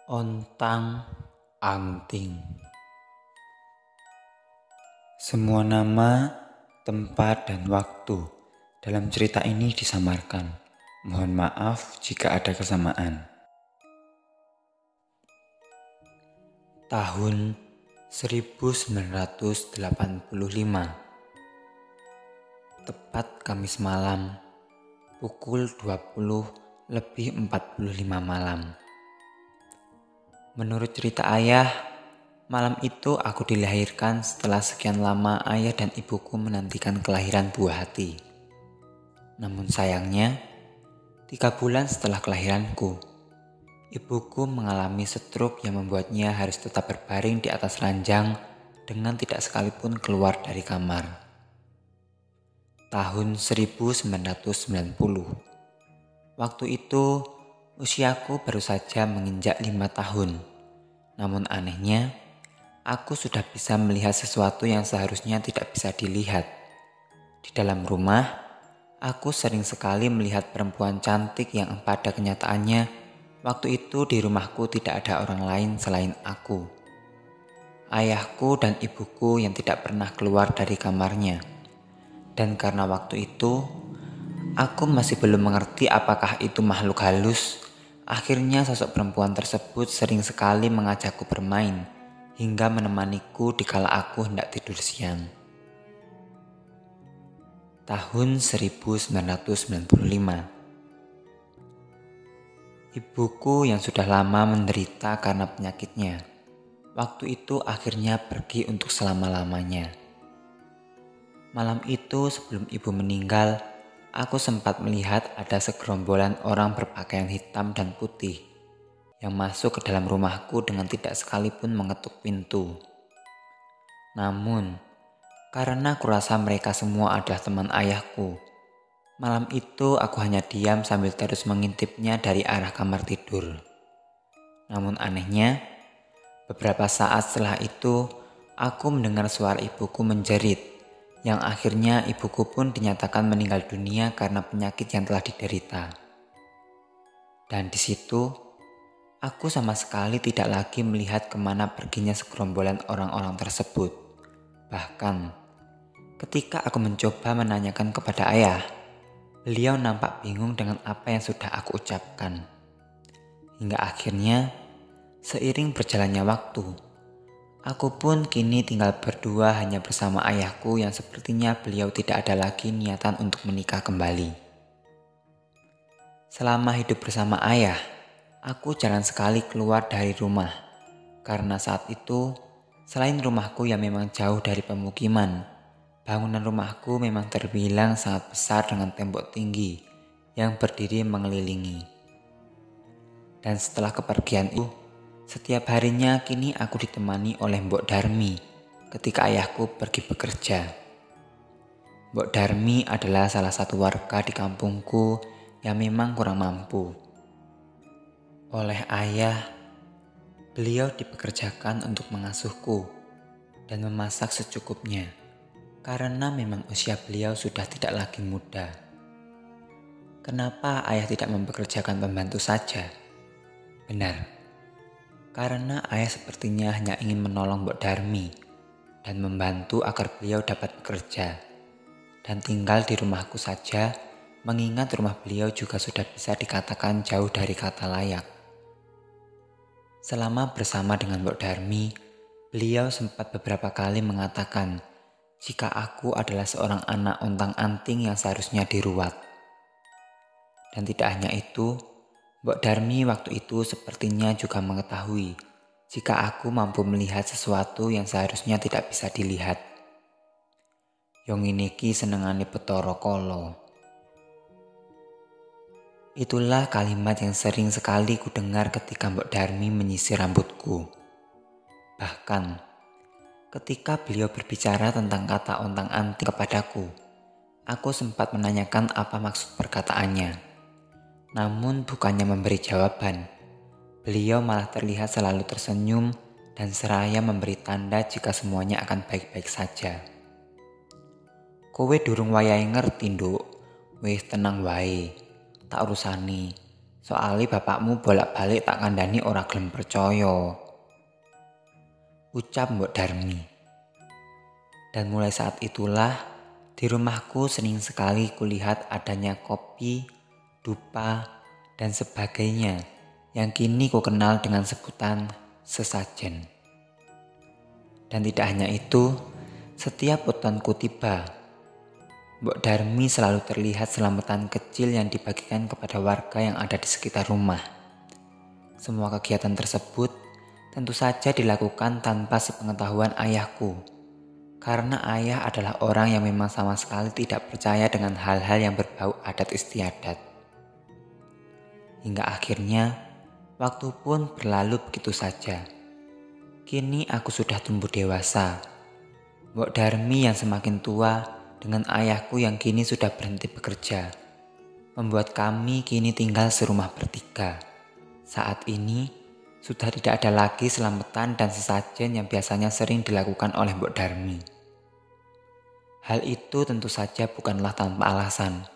Ontang-anting. Semua nama, tempat, dan waktu dalam cerita ini disamarkan. Mohon maaf jika ada kesamaan. Tahun 1985. Tepat Kamis malam, pukul 20:45 malam. Menurut cerita ayah, malam itu aku dilahirkan setelah sekian lama ayah dan ibuku menantikan kelahiran buah hati. Namun sayangnya, 3 bulan setelah kelahiranku, ibuku mengalami stroke yang membuatnya harus tetap berbaring di atas ranjang dengan tidak sekalipun keluar dari kamar. Tahun 1990. Waktu itu, usiaku baru saja menginjak 5 tahun. Namun anehnya, aku sudah bisa melihat sesuatu yang seharusnya tidak bisa dilihat. Di dalam rumah, aku sering sekali melihat perempuan cantik yang pada kenyataannya, waktu itu di rumahku tidak ada orang lain selain aku. Ayahku dan ibuku yang tidak pernah keluar dari kamarnya. Dan karena waktu itu, aku masih belum mengerti apakah itu makhluk halus. Akhirnya sosok perempuan tersebut sering sekali mengajakku bermain hingga menemaniku dikala aku hendak tidur siang. Tahun 1995. Ibuku yang sudah lama menderita karena penyakitnya, waktu itu akhirnya pergi untuk selama-lamanya. Malam itu sebelum ibu meninggal, aku sempat melihat ada segerombolan orang berpakaian hitam dan putih yang masuk ke dalam rumahku dengan tidak sekalipun mengetuk pintu. Namun, karena kurasa mereka semua adalah teman ayahku, malam itu aku hanya diam sambil terus mengintipnya dari arah kamar tidur. Namun anehnya, beberapa saat setelah itu, aku mendengar suara ibuku menjerit, yang akhirnya ibuku pun dinyatakan meninggal dunia karena penyakit yang telah diderita. Dan di situ, aku sama sekali tidak lagi melihat kemana perginya segerombolan orang-orang tersebut. Bahkan, ketika aku mencoba menanyakan kepada ayah, beliau nampak bingung dengan apa yang sudah aku ucapkan. Hingga akhirnya, seiring berjalannya waktu, aku pun kini tinggal berdua hanya bersama ayahku yang sepertinya beliau tidak ada lagi niatan untuk menikah kembali. Selama hidup bersama ayah, aku jarang sekali keluar dari rumah. Karena saat itu, selain rumahku yang memang jauh dari pemukiman, bangunan rumahku memang terbilang sangat besar dengan tembok tinggi yang berdiri mengelilingi. Dan setelah kepergian itu, setiap harinya kini aku ditemani oleh Mbok Darmi ketika ayahku pergi bekerja. Mbok Darmi adalah salah satu warga di kampungku yang memang kurang mampu. Oleh ayah, beliau dipekerjakan untuk mengasuhku dan memasak secukupnya karena memang usia beliau sudah tidak lagi muda. Kenapa ayah tidak mempekerjakan pembantu saja? Benar. Karena ayah sepertinya hanya ingin menolong Mbok Darmi dan membantu agar beliau dapat bekerja dan tinggal di rumahku saja, mengingat rumah beliau juga sudah bisa dikatakan jauh dari kata layak. Selama bersama dengan Mbok Darmi, beliau sempat beberapa kali mengatakan jika aku adalah seorang anak ontang-anting yang seharusnya diruat. Dan tidak hanya itu, Mbok Darmi waktu itu sepertinya juga mengetahui jika aku mampu melihat sesuatu yang seharusnya tidak bisa dilihat. Yang ini ki senengane Bathara Kala. Itulah kalimat yang sering sekali ku dengar ketika Mbok Darmi menyisir rambutku. Bahkan, ketika beliau berbicara tentang kata ontang-anting kepadaku, aku sempat menanyakan apa maksud perkataannya. Namun bukannya memberi jawaban, beliau malah terlihat selalu tersenyum dan seraya memberi tanda jika semuanya akan baik-baik saja. Kowe durung wayahe ngerti, Nduk. Wis tenang wae, tak urusani. Soalnya bapakmu bolak-balik tak kandani ora gelem percaya. Ucap Mbok Darmi. Dan mulai saat itulah di rumahku sering sekali kulihat adanya kopi, dupa, dan sebagainya yang kini ku kenal dengan sebutan sesajen. Dan tidak hanya itu, setiap wetonku tiba, Mbok Darmi selalu terlihat selamatan kecil yang dibagikan kepada warga yang ada di sekitar rumah. Semua kegiatan tersebut tentu saja dilakukan tanpa sepengetahuan ayahku, karena ayah adalah orang yang memang sama sekali tidak percaya dengan hal-hal yang berbau adat istiadat. Hingga akhirnya, waktu pun berlalu begitu saja. Kini aku sudah tumbuh dewasa. Mbok Darmi yang semakin tua dengan ayahku yang kini sudah berhenti bekerja, membuat kami kini tinggal serumah bertiga. Saat ini, sudah tidak ada lagi selamatan dan sesajen yang biasanya sering dilakukan oleh Mbok Darmi. Hal itu tentu saja bukanlah tanpa alasan.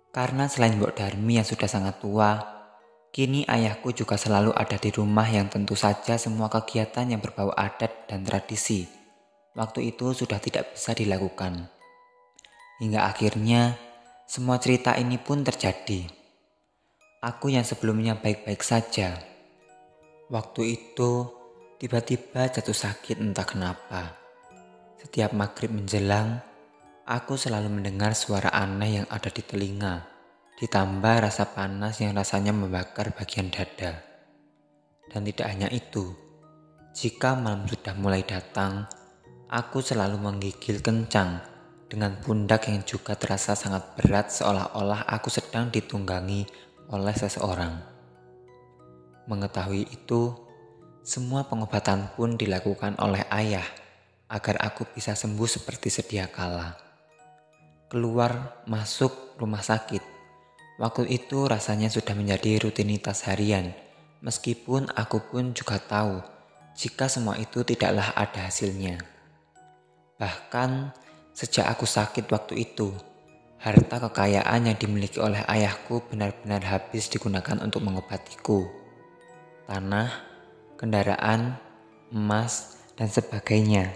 Karena selain Mbok Darmi yang sudah sangat tua, kini ayahku juga selalu ada di rumah yang tentu saja semua kegiatan yang berbau adat dan tradisi waktu itu sudah tidak bisa dilakukan. Hingga akhirnya semua cerita ini pun terjadi. Aku yang sebelumnya baik-baik saja, waktu itu tiba-tiba jatuh sakit entah kenapa. Setiap maghrib menjelang, aku selalu mendengar suara aneh yang ada di telinga, ditambah rasa panas yang rasanya membakar bagian dada. Dan tidak hanya itu, jika malam sudah mulai datang, aku selalu menggigil kencang dengan pundak yang juga terasa sangat berat seolah-olah aku sedang ditunggangi oleh seseorang. Mengetahui itu, semua pengobatan pun dilakukan oleh ayah agar aku bisa sembuh seperti sedia kala. Keluar masuk rumah sakit, waktu itu rasanya sudah menjadi rutinitas harian, meskipun aku pun juga tahu jika semua itu tidaklah ada hasilnya. Bahkan sejak aku sakit waktu itu, harta kekayaan yang dimiliki oleh ayahku benar-benar habis digunakan untuk mengobatiku. Tanah, kendaraan, emas, dan sebagainya.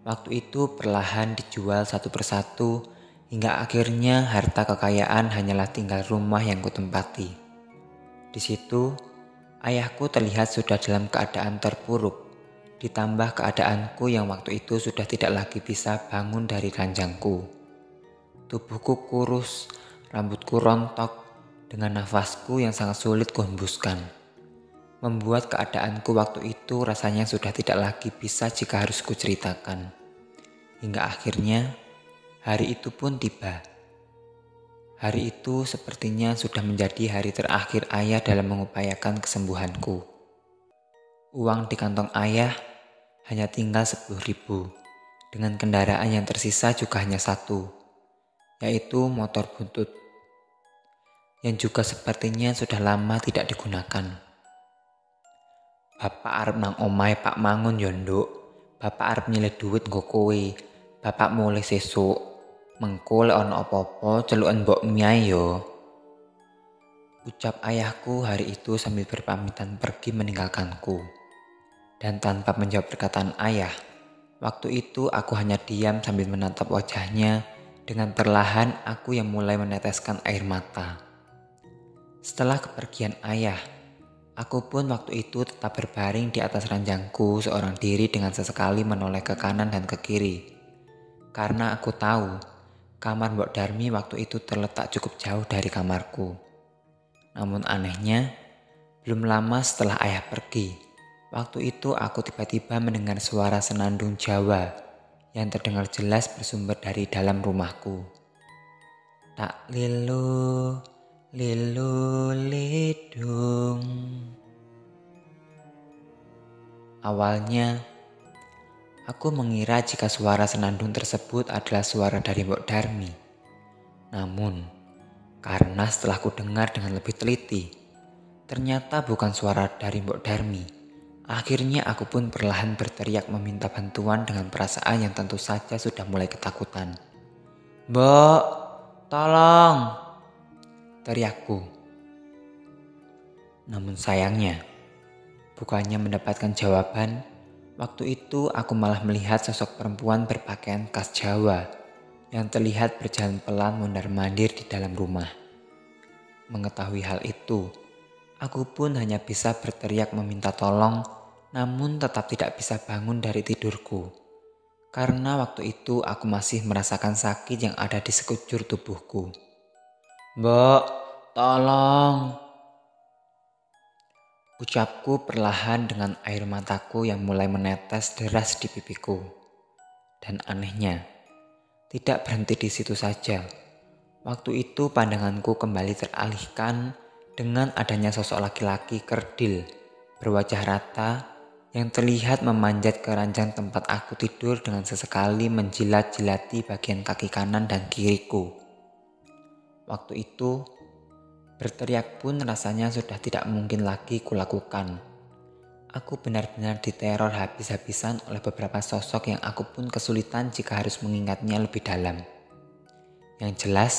Waktu itu perlahan dijual satu persatu hingga akhirnya harta kekayaan hanyalah tinggal rumah yang kutempati. Di situ, ayahku terlihat sudah dalam keadaan terpuruk, ditambah keadaanku yang waktu itu sudah tidak lagi bisa bangun dari ranjangku. Tubuhku kurus, rambutku rontok, dengan nafasku yang sangat sulit kuhembuskan. Membuat keadaanku waktu itu rasanya sudah tidak lagi bisa jika harus kuceritakan. Hingga akhirnya hari itu pun tiba. Hari itu sepertinya sudah menjadi hari terakhir ayah dalam mengupayakan kesembuhanku. Uang di kantong ayah hanya tinggal 10.000, dengan kendaraan yang tersisa juga hanya satu, yaitu motor buntut, yang juga sepertinya sudah lama tidak digunakan. Bapak arep nang omahe Pak Mangun yo nduk. Bapak arep nyilih duit nggo kowe. Bapak mulih sesuk. Mengko lek ana apa-apa celuken mbok miae yo. Ucap ayahku hari itu sambil berpamitan pergi meninggalkanku. Dan tanpa menjawab perkataan ayah, waktu itu aku hanya diam sambil menatap wajahnya. Dengan perlahan aku yang mulai meneteskan air mata. Setelah kepergian ayah, aku pun waktu itu tetap berbaring di atas ranjangku seorang diri dengan sesekali menoleh ke kanan dan ke kiri. Karena aku tahu, kamar Mbok Darmi waktu itu terletak cukup jauh dari kamarku. Namun anehnya, belum lama setelah ayah pergi, waktu itu aku tiba-tiba mendengar suara senandung Jawa yang terdengar jelas bersumber dari dalam rumahku. Tak lilu, lilu lidung. Awalnya, aku mengira jika suara senandung tersebut adalah suara dari Mbok Darmi. Namun, karena setelah ku dengar dengan lebih teliti, ternyata bukan suara dari Mbok Darmi. Akhirnya aku pun perlahan berteriak meminta bantuan dengan perasaan yang tentu saja sudah mulai ketakutan. "Mbok, tolong!" teriakku. Namun sayangnya, bukannya mendapatkan jawaban, waktu itu aku malah melihat sosok perempuan berpakaian khas Jawa yang terlihat berjalan pelan mondar-mandir di dalam rumah. Mengetahui hal itu, aku pun hanya bisa berteriak meminta tolong, namun tetap tidak bisa bangun dari tidurku. Karena waktu itu aku masih merasakan sakit yang ada di sekujur tubuhku. "Mbok, tolong!" Ucapku perlahan dengan air mataku yang mulai menetes deras di pipiku. Dan anehnya, tidak berhenti di situ saja. Waktu itu pandanganku kembali teralihkan dengan adanya sosok laki-laki kerdil, berwajah rata, yang terlihat memanjat ke ranjang tempat aku tidur dengan sesekali menjilat-jilati bagian kaki kanan dan kiriku. Waktu itu, berteriak pun rasanya sudah tidak mungkin lagi kulakukan. Aku benar-benar diteror habis-habisan oleh beberapa sosok yang aku pun kesulitan jika harus mengingatnya lebih dalam. Yang jelas,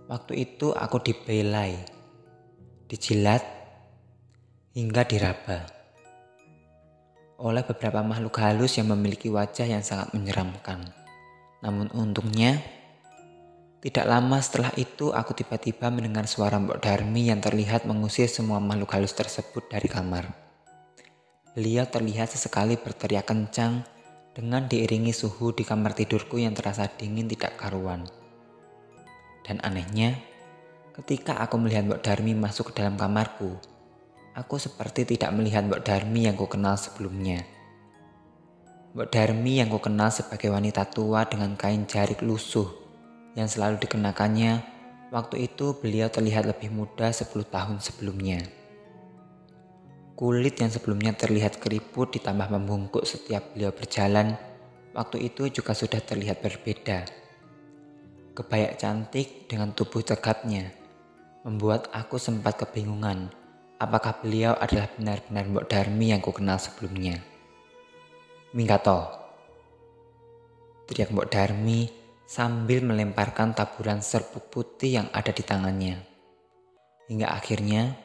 waktu itu aku dibelai, dijilat, hingga diraba oleh beberapa makhluk halus yang memiliki wajah yang sangat menyeramkan. Namun untungnya, tidak lama setelah itu aku tiba-tiba mendengar suara Mbok Darmi yang terlihat mengusir semua makhluk halus tersebut dari kamar. Beliau terlihat sesekali berteriak kencang dengan diiringi suhu di kamar tidurku yang terasa dingin tidak karuan. Dan anehnya, ketika aku melihat Mbok Darmi masuk ke dalam kamarku, aku seperti tidak melihat Mbok Darmi yang kukenal sebelumnya. Mbok Darmi yang kukenal sebagai wanita tua dengan kain jarik lusuh yang selalu dikenakannya, waktu itu beliau terlihat lebih muda 10 tahun sebelumnya. Kulit yang sebelumnya terlihat keriput ditambah membungkuk setiap beliau berjalan, waktu itu juga sudah terlihat berbeda. Kebaya cantik dengan tubuh tegapnya membuat aku sempat kebingungan apakah beliau adalah benar-benar Mbok Darmi yang kukenal sebelumnya. "Minggato," teriak Mbok Darmi sambil melemparkan taburan serbuk putih yang ada di tangannya. Hingga akhirnya,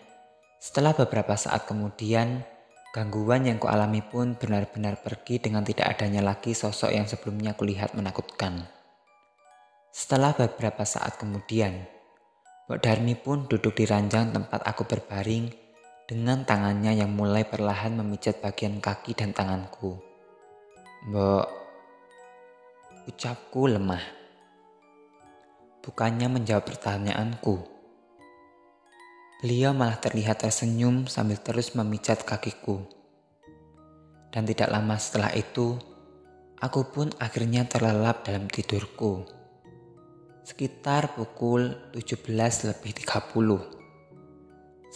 setelah beberapa saat kemudian, gangguan yang kualami pun benar-benar pergi dengan tidak adanya lagi sosok yang sebelumnya kulihat menakutkan. Setelah beberapa saat kemudian, Mbok Darmi pun duduk di ranjang tempat aku berbaring dengan tangannya yang mulai perlahan memijat bagian kaki dan tanganku. "Mbok," ucapku lemah. Bukannya menjawab pertanyaanku, beliau malah terlihat tersenyum sambil terus memijat kakiku. Dan tidak lama setelah itu, aku pun akhirnya terlelap dalam tidurku. Sekitar pukul 17:30.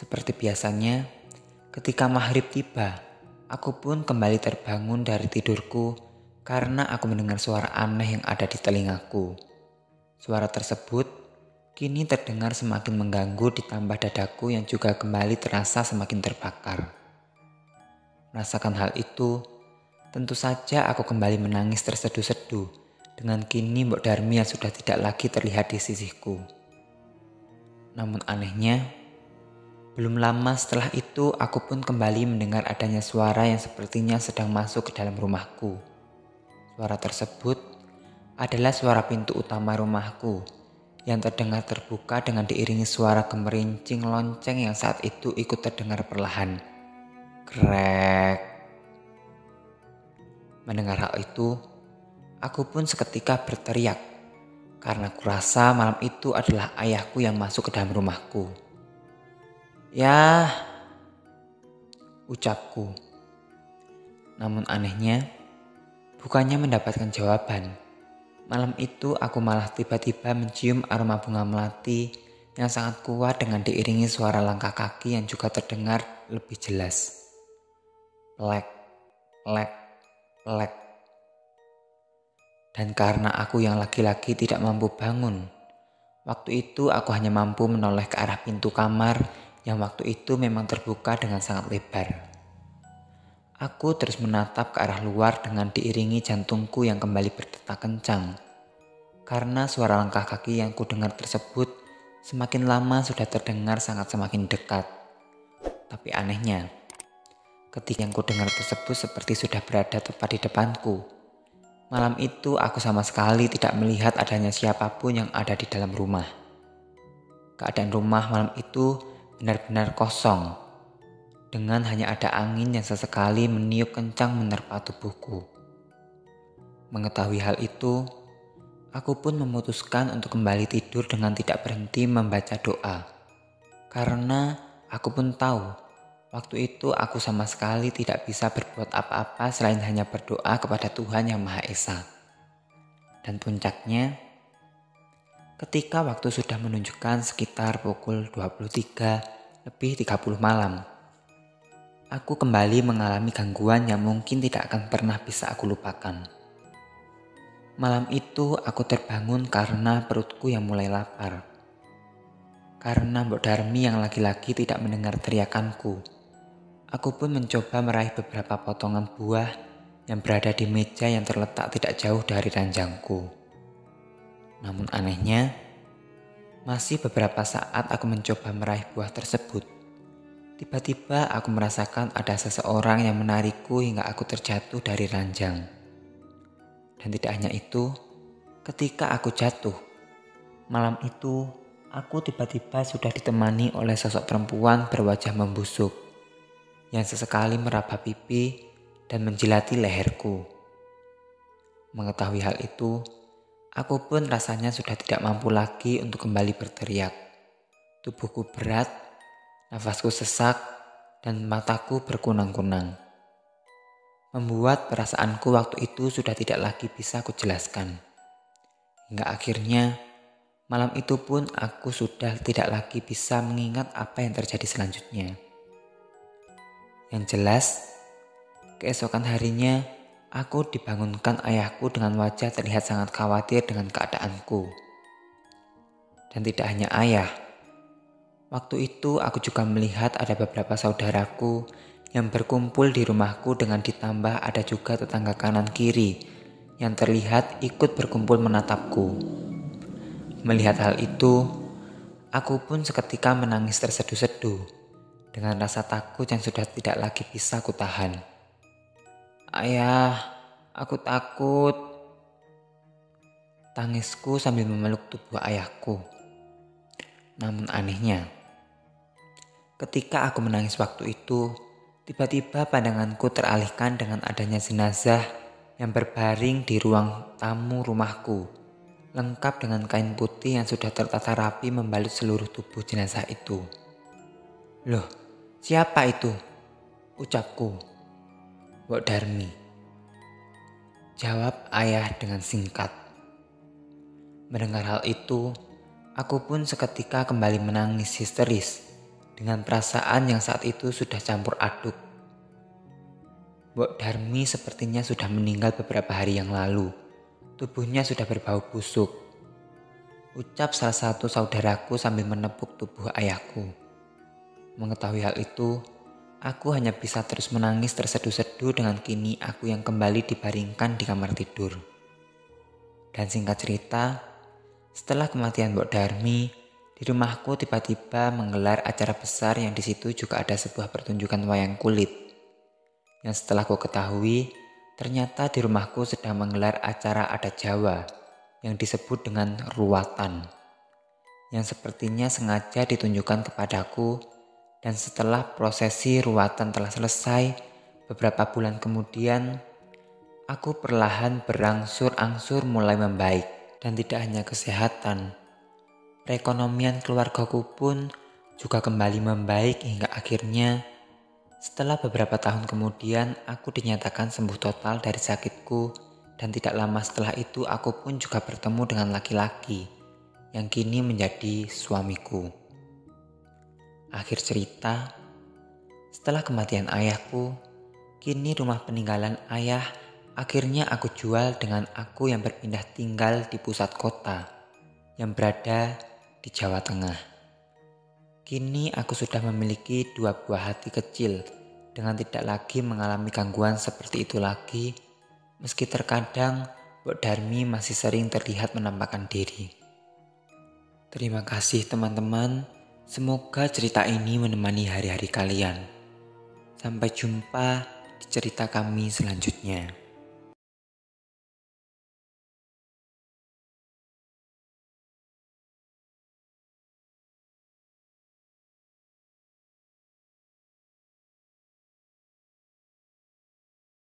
Seperti biasanya, ketika maghrib tiba, aku pun kembali terbangun dari tidurku karena aku mendengar suara aneh yang ada di telingaku. Suara tersebut kini terdengar semakin mengganggu ditambah dadaku yang juga kembali terasa semakin terbakar. Merasakan hal itu, tentu saja aku kembali menangis terseduh-seduh dengan kini Mbok Darmi yang sudah tidak lagi terlihat di sisiku. Namun anehnya, belum lama setelah itu aku pun kembali mendengar adanya suara yang sepertinya sedang masuk ke dalam rumahku. Suara tersebut adalah suara pintu utama rumahku yang terdengar terbuka dengan diiringi suara gemerincing lonceng yang saat itu ikut terdengar perlahan. Krek. Mendengar hal itu, aku pun seketika berteriak karena kurasa malam itu adalah ayahku yang masuk ke dalam rumahku. "Yah," ucapku. Namun anehnya, bukannya mendapatkan jawaban. Malam itu aku malah tiba-tiba mencium aroma bunga melati yang sangat kuat dengan diiringi suara langkah kaki yang juga terdengar lebih jelas. Plek, plek, plek. Dan karena aku yang laki-laki tidak mampu bangun, waktu itu aku hanya mampu menoleh ke arah pintu kamar yang waktu itu memang terbuka dengan sangat lebar. Aku terus menatap ke arah luar dengan diiringi jantungku yang kembali berdetak kencang. Karena suara langkah kaki yang kudengar tersebut semakin lama sudah terdengar sangat semakin dekat. Tapi anehnya, ketika yang kudengar tersebut seperti sudah berada tepat di depanku. Malam itu aku sama sekali tidak melihat adanya siapapun yang ada di dalam rumah. Keadaan rumah malam itu benar-benar kosong, dengan hanya ada angin yang sesekali meniup kencang menerpa tubuhku. Mengetahui hal itu, aku pun memutuskan untuk kembali tidur dengan tidak berhenti membaca doa. Karena aku pun tahu, waktu itu aku sama sekali tidak bisa berbuat apa-apa selain hanya berdoa kepada Tuhan Yang Maha Esa. Dan puncaknya, ketika waktu sudah menunjukkan sekitar pukul 23:30 malam, aku kembali mengalami gangguan yang mungkin tidak akan pernah bisa aku lupakan. Malam itu aku terbangun karena perutku yang mulai lapar. Karena Mbok Darmi yang laki-laki tidak mendengar teriakanku, aku pun mencoba meraih beberapa potongan buah yang berada di meja yang terletak tidak jauh dari ranjangku. Namun anehnya, masih beberapa saat aku mencoba meraih buah tersebut. Tiba-tiba aku merasakan ada seseorang yang menarikku hingga aku terjatuh dari ranjang. Dan tidak hanya itu, ketika aku jatuh, malam itu aku tiba-tiba sudah ditemani oleh sosok perempuan berwajah membusuk yang sesekali meraba pipi dan menjilati leherku. Mengetahui hal itu, aku pun rasanya sudah tidak mampu lagi untuk kembali berteriak. Tubuhku berat, nafasku sesak, dan mataku berkunang-kunang. Membuat perasaanku waktu itu sudah tidak lagi bisa aku jelaskan. Hingga akhirnya, malam itu pun aku sudah tidak lagi bisa mengingat apa yang terjadi selanjutnya. Yang jelas, keesokan harinya, aku dibangunkan ayahku dengan wajah terlihat sangat khawatir dengan keadaanku. Dan tidak hanya ayah, waktu itu aku juga melihat ada beberapa saudaraku yang berkumpul di rumahku dengan ditambah ada juga tetangga kanan kiri yang terlihat ikut berkumpul menatapku. Melihat hal itu, aku pun seketika menangis terseduh-seduh dengan rasa takut yang sudah tidak lagi bisa aku tahan. "Ayah, aku takut," tangisku sambil memeluk tubuh ayahku. Namun anehnya, ketika aku menangis waktu itu, tiba-tiba pandanganku teralihkan dengan adanya jenazah yang berbaring di ruang tamu rumahku, lengkap dengan kain putih yang sudah tertata rapi membalut seluruh tubuh jenazah itu. "Loh, siapa itu?" ucapku. "Mbok Darmi," jawab ayah dengan singkat. Mendengar hal itu, aku pun seketika kembali menangis histeris dengan perasaan yang saat itu sudah campur aduk. Mbok Darmi sepertinya sudah meninggal beberapa hari yang lalu. Tubuhnya sudah berbau busuk, ucap salah satu saudaraku sambil menepuk tubuh ayahku. Mengetahui hal itu, aku hanya bisa terus menangis terseduh-seduh dengan kini aku yang kembali dibaringkan di kamar tidur. Dan singkat cerita, setelah kematian Mbok Darmi, di rumahku tiba-tiba menggelar acara besar yang di situ juga ada sebuah pertunjukan wayang kulit. Yang setelah ku ketahui, ternyata di rumahku sedang menggelar acara adat Jawa yang disebut dengan ruwatan. Yang sepertinya sengaja ditunjukkan kepadaku, dan setelah prosesi ruwatan telah selesai, beberapa bulan kemudian, aku perlahan berangsur-angsur mulai membaik. Dan tidak hanya kesehatan, perekonomian keluargaku pun juga kembali membaik hingga akhirnya setelah beberapa tahun kemudian aku dinyatakan sembuh total dari sakitku, dan tidak lama setelah itu aku pun juga bertemu dengan laki-laki yang kini menjadi suamiku. Akhir cerita, setelah kematian ayahku, kini rumah peninggalan ayah akhirnya aku jual dengan aku yang berpindah tinggal di pusat kota yang berada di Jawa Tengah. Kini aku sudah memiliki 2 buah hati kecil dengan tidak lagi mengalami gangguan seperti itu lagi, meski terkadang Mbok Darmi masih sering terlihat menampakkan diri. Terima kasih teman-teman, Semoga cerita ini menemani hari-hari kalian. Sampai jumpa di cerita kami selanjutnya.